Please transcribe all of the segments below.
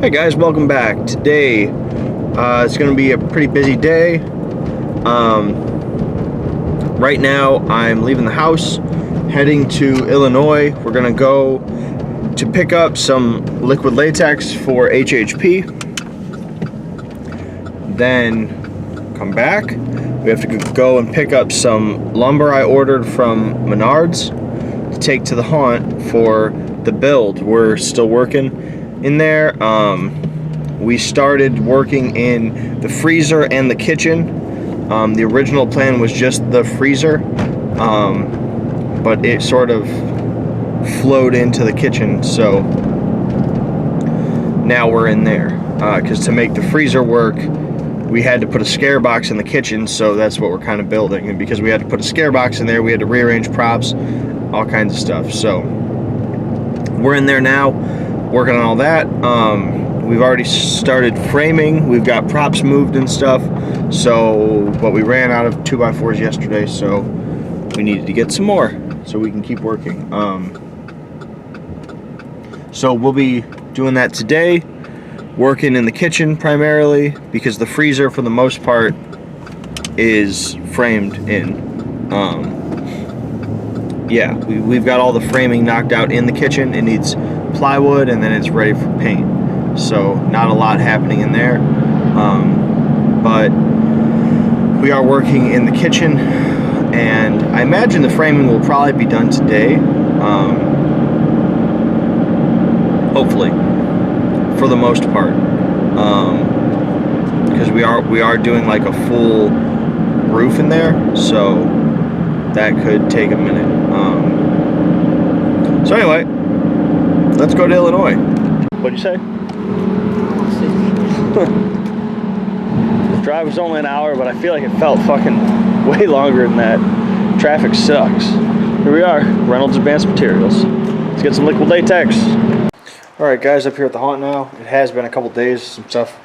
Hey guys, welcome back. Today, it's going to be a pretty busy day. Right now, I'm leaving the house, heading to Illinois. We're going to go to pick up some liquid latex for HHP. Then come back. We have to go and pick up some lumber I ordered from Menards to take to the haunt for the build. We're still working in there. We started working in the freezer and the kitchen. The original plan was just the freezer, but it sort of flowed into the kitchen, so now we're in there. Because to make the freezer work, we had to put a scare box in the kitchen, so that's what we're kind of building. And because we had to put a scare box in there, we had to rearrange props, all kinds of stuff. So we're in there now, working on all that. We've already started framing. We've got props moved and stuff. So, but we ran out of 2x4s yesterday, so we needed to get some more so we can keep working. So we'll be doing that today, working in the kitchen primarily, because the freezer for the most part is framed in. Yeah, we've got all the framing knocked out in the kitchen. It needs plywood and then it's ready for paint. So not a lot happening in there, but we are working in the kitchen, and I imagine the framing will probably be done today, hopefully, for the most part, because we are doing like a full roof in there, so that could take a minute. So anyway, let's go to Illinois. What'd you say? The drive was only an hour, but I feel like it felt fucking way longer than that. Traffic sucks. Here we are, Reynolds Advanced Materials. Let's get some liquid latex. Alright guys, up here at the haunt now. It has been a couple days, some stuff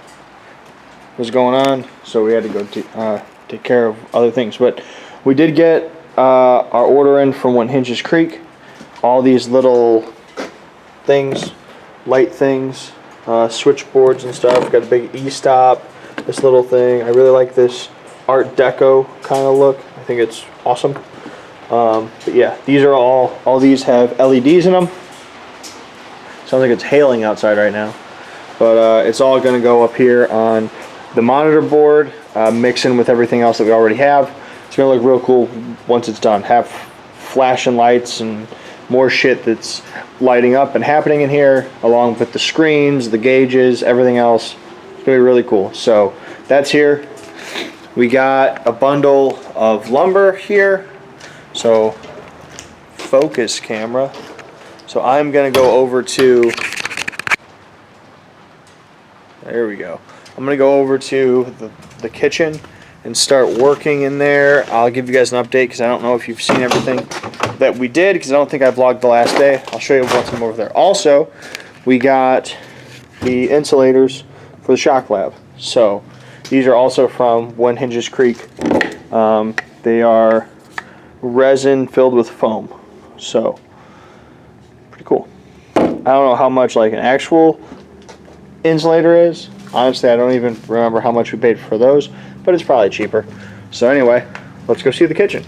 was going on, so we had to go take care of other things. But we did get our order in from One Hinges Creek. All these little things, light things, switchboards and stuff. Got a big E-stop, this little thing. I really like this Art Deco kind of look. I think it's awesome. But yeah, these are all these have LEDs in them. Sounds like it's hailing outside right now. But it's all going to go up here on the monitor board, mixing with everything else that we already have. It's going to look real cool once it's done. Have flashing lights and more shit that's lighting up and happening in here, along with the screens, the gauges, everything else. It's gonna be really cool. So that's here. We got a bundle of lumber here. So focus camera. So I'm gonna go over to, there we go. I'm gonna go over to the kitchen and start working in there. I'll give you guys an update because I don't know if you've seen everything that we did, because I don't think I vlogged the last day. I'll show you what's over there. Also, we got the insulators for the shock lab. So these are also from One Hinges Creek. They are resin filled with foam. So pretty cool. I don't know how much like an actual insulator is. Honestly, I don't even remember how much we paid for those, but it's probably cheaper. So anyway, let's go see the kitchen.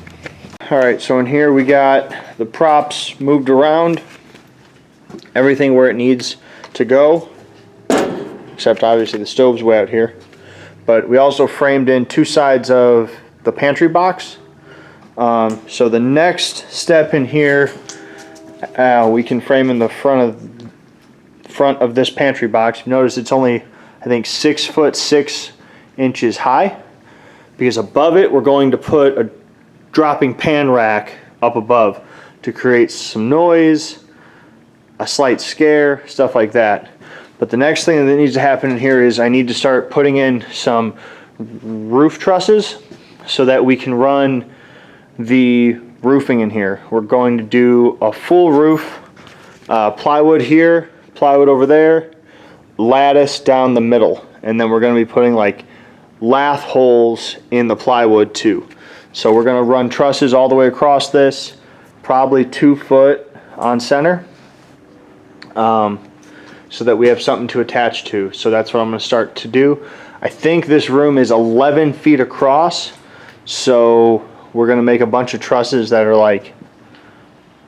Alright, so in here we got the props moved around, everything where it needs to go, except obviously the stove's way out here. But we also framed in two sides of the pantry box. So the next step in here, we can frame in the front of this pantry box. Notice it's only, I think, 6'6" high, because above it we're going to put a dropping pan rack up above to create some noise, a slight scare, stuff like that. But the next thing that needs to happen in here is I need to start putting in some roof trusses so that we can run the roofing in here. We're going to do a full roof, plywood here, plywood over there, lattice down the middle, and then we're going to be putting like lath holes in the plywood too. So we're going to run trusses all the way across this, probably 2 foot on center. So so that we have something to attach to. So that's what I'm going to start to do. I think this room is 11 feet across, so we're going to make a bunch of trusses that are like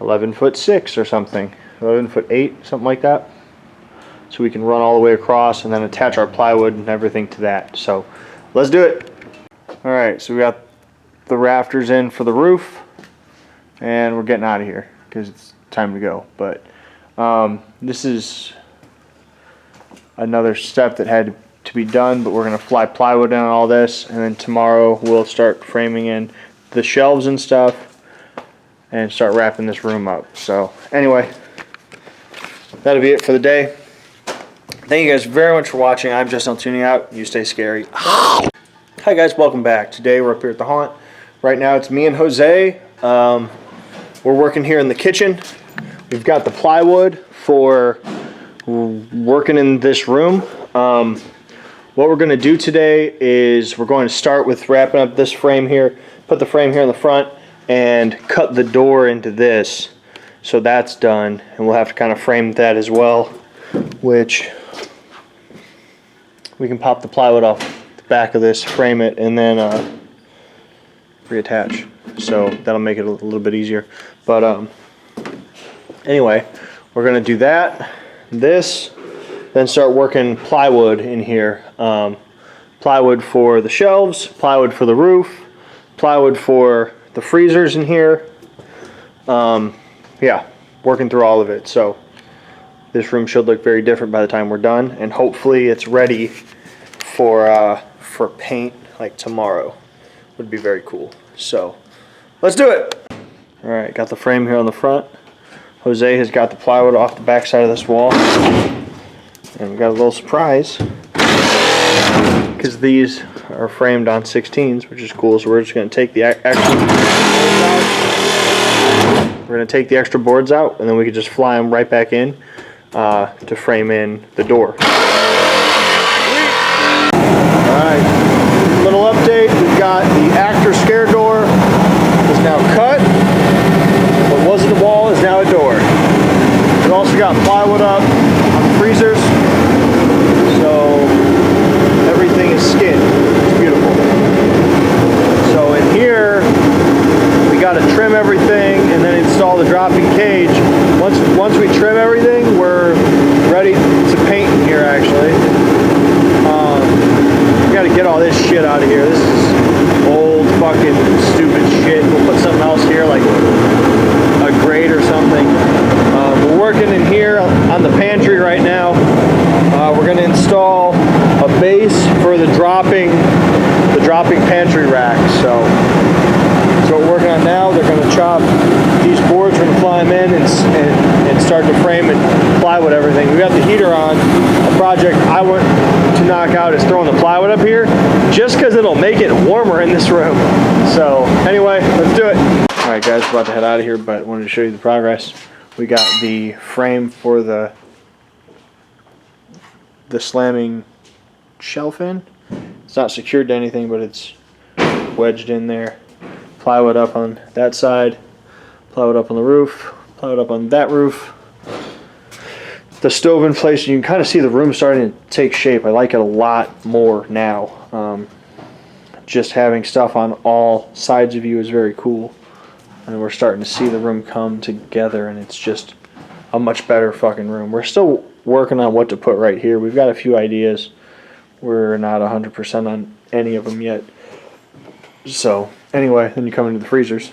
11'6" or something, 11'8", something like that, so we can run all the way across and then attach our plywood and everything to that. So let's do it. All right, so we got the rafters in for the roof, and we're getting out of here because it's time to go. But this is another step that had to be done, but we're going to fly plywood down all this, and then tomorrow we'll start framing in the shelves and stuff and start wrapping this room up. So anyway, that'll be it for the day. Thank you guys very much for watching. I'm Justin tuning out. You stay scary. Hi guys, welcome back. Today we're up here at the Haunt. Right now it's me and Jose. We're working here in the kitchen. We've got the plywood for working in this room. What we're going to do today is we're going to start with wrapping up this frame here, put the frame here in the front, and cut the door into this. So that's done, and we'll have to kind of frame that as well, which we can pop the plywood off the back of this, frame it, and then reattach. So that'll make it a little bit easier. But anyway, we're going to do that, this, then start working plywood in here. Plywood for the shelves, plywood for the roof, plywood for the freezers in here. Yeah, working through all of it. So this room should look very different by the time we're done, and hopefully it's ready for paint like tomorrow. Would be very cool. So let's do it. All right, got the frame here on the front. Jose has got the plywood off the back side of this wall. And we got a little surprise because these are framed on 16s, which is cool. So we're just going to take the extra boards out. We're going to take the extra boards out, and then we can just fly them right back in to frame in the door. Alright, little update. We've got the actor scare door is now cut. What wasn't a wall is now a door. We've also got plywood up on the freezers, so everything is skinned. It's beautiful. So in here, we got to trim everything and then install the dropping cage. Once we trim everything, we're ready to paint in here. Actually, we got to get all this shit out of here. This is old fucking stupid shit. We'll put something else here, like a grate or something. We're working in here on the pantry right now. We're going to install a base for the dropping pantry rack. So that's what we're working on now. They're going to chop these boards. We're going to fly them in and start to frame and plywood everything. We got the heater on. A project I want to knock out is throwing the plywood up here, just because it'll make it warmer in this room. So anyway, let's do it. All right, guys, we're about to head out of here, but wanted to show you the progress. We got the frame for the slamming shelf in. It's not secured to anything, but it's wedged in there. Plywood up on that side, plywood up on the roof, plywood up on that roof. The stove in place, you can kind of see the room starting to take shape. I like it a lot more now. Just having stuff on all sides of you is very cool. And we're starting to see the room come together, and it's just a much better fucking room. We're still working on what to put right here. We've got a few ideas. We're not 100% on any of them yet. So anyway, then you come into the freezers.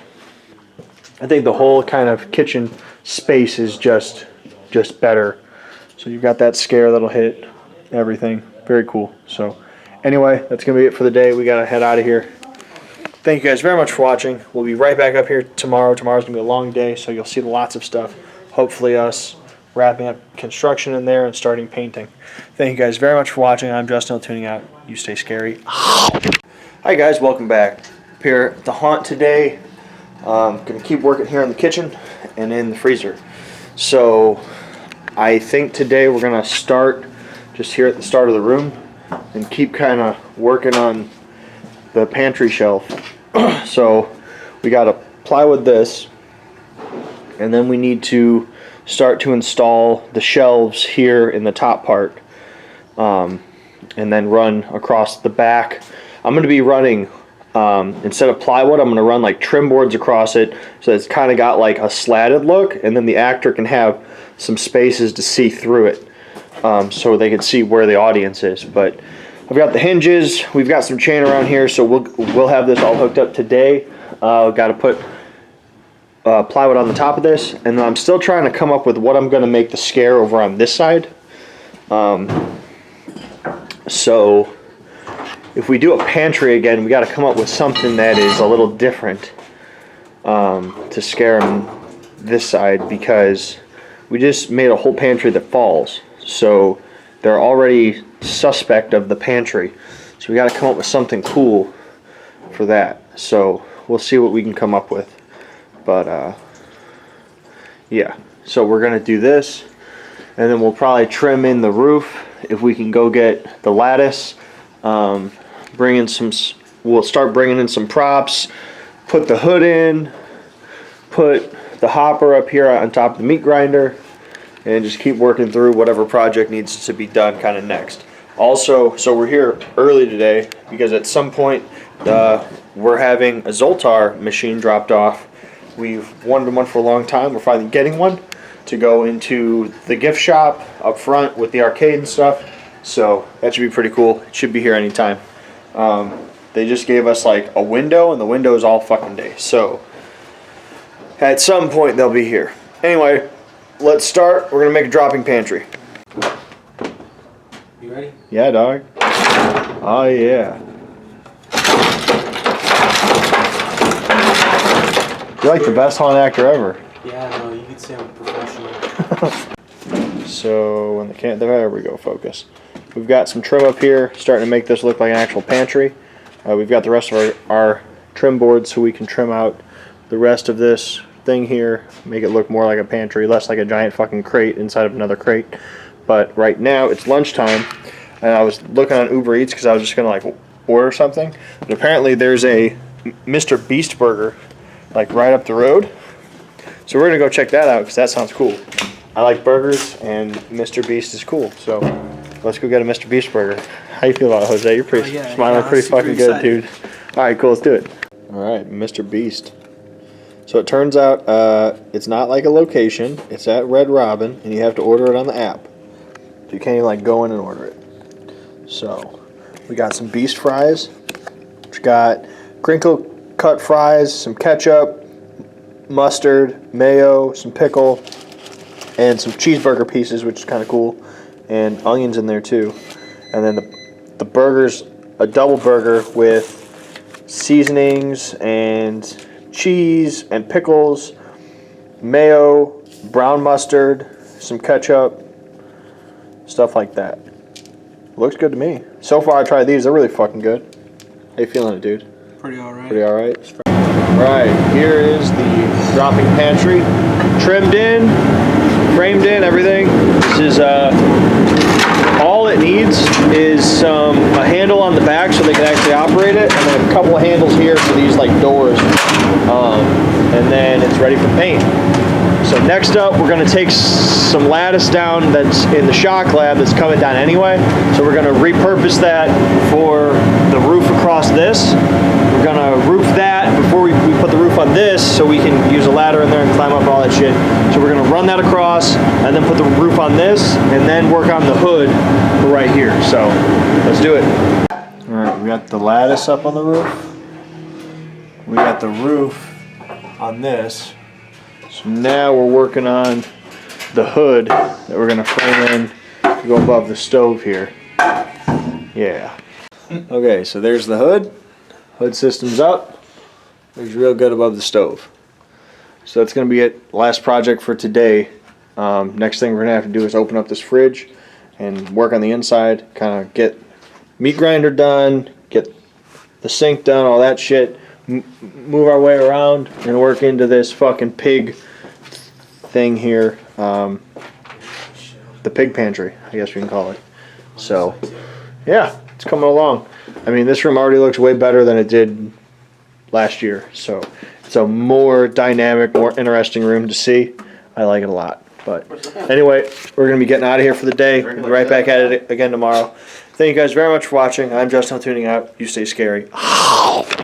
I think the whole kind of kitchen space is just better. So you've got that scare that'll hit everything. Very cool. So anyway, that's going to be it for the day. We got to head out of here. Thank you guys very much for watching. We'll be right back up here tomorrow. Tomorrow's going to be a long day, so you'll see lots of stuff. Hopefully us wrapping up construction in there and starting painting. Thank you guys very much for watching. I'm Justin, tuning out. You stay scary. Hi guys, welcome back. Up here at the Haunt today. Going to keep working here in the kitchen and in the freezer. So I think today we're going to start just here at the start of the room and keep kind of working on the pantry shelf. So we got to plywood this, and then we need to start to install the shelves here in the top part, and then run across the back. I'm going to be running, instead of plywood, I'm going to run like trim boards across it, so it's kind of got like a slatted look, and then the actor can have some spaces to see through it, so they can see where the audience is. But I've got the hinges, we've got some chain around here, so we'll have this all hooked up today. Got to put plywood on the top of this, and I'm still trying to come up with what I'm going to make the scare over on this side. So if we do a pantry again, we got to come up with something that is a little different to scare them this side, because we just made a whole pantry that falls, so they're already suspect of the pantry. So we got to come up with something cool for that. So we'll see what we can come up with. But yeah, so we're gonna do this, and then we'll probably trim in the roof if we can go get the lattice. Bring in some. We'll start bringing in some props. Put the hood in. Put the hopper up here on top of the meat grinder, and just keep working through whatever project needs to be done kind of next. Also, so we're here early today because at some point we're having a Zoltar machine dropped off. We've wanted one for a long time. We're finally getting one to go into the gift shop up front with the arcade and stuff. So that should be pretty cool. It should be here anytime. They just gave us like a window, and the window is all fucking day. So at some point they'll be here. Anyway, let's start. We're gonna make a dropping pantry. You ready? Yeah, dog. Oh yeah. You're like the best haunt actor ever. Yeah, no, you could say I'm a professional. So when there we go, focus. We've got some trim up here, starting to make this look like an actual pantry. We've got the rest of our trim boards, so we can trim out the rest of this thing here, make it look more like a pantry, less like a giant fucking crate inside of another crate. But right now it's lunchtime, and I was looking on Uber Eats because I was just gonna like order something. But apparently there's a Mr. Beast burger like right up the road, so we're gonna go check that out because that sounds cool. I like burgers, and Mr. Beast is cool, so let's go get a Mr. Beast burger. How you feel about it, Jose? You're pretty smiling, pretty fucking good, dude. All right, cool, let's do it. All right, Mr. Beast. So it turns out it's not like a location. It's at Red Robin, and you have to order it on the app. So you can't even like go in and order it. So we got some Beast fries. We got crinkle cut fries, some ketchup, mustard, mayo, some pickle, and some cheeseburger pieces, which is kind of cool, and onions in there too. And then the burger's a double burger with seasonings and cheese and pickles, mayo, brown mustard, some ketchup, stuff like that. Looks good to me. So far I tried these, they're really fucking good. How you feeling it, dude? Pretty alright. Pretty alright. Alright, here is the dropping pantry. Trimmed in, framed in, everything. This is all it needs is a handle on the back so they can actually operate it, and then a couple of handles here for these like doors, and then it's ready for paint. So next up, we're going to take some lattice down that's in the shock lab that's coming down anyway. So we're going to repurpose that for the roof across this. We're going to roof that before we put the roof on this, so we can use a ladder in there and climb up all that shit. So we're going to run that across and then put the roof on this, and then work on the hood for right here. So let's do it. All right, we got the lattice up on the roof. We got the roof on this. So now we're working on the hood that we're going to frame in to go above the stove here. Yeah. Okay, so there's the hood. Hood system's up. Looks real good above the stove. So that's going to be it. Last project for today. Next thing we're going to have to do is open up this fridge and work on the inside. Kind of get meat grinder done, get the sink done, all that shit. Move our way around and work into this fucking pig thing here. The pig pantry, I guess we can call it. So, yeah, it's coming along. I mean, this room already looks way better than it did last year. So, it's a more dynamic, more interesting room to see. I like it a lot. But anyway, we're going to be getting out of here for the day. We'll be right back at it again tomorrow. Thank you guys very much for watching. I'm Justin tuning out. You stay scary.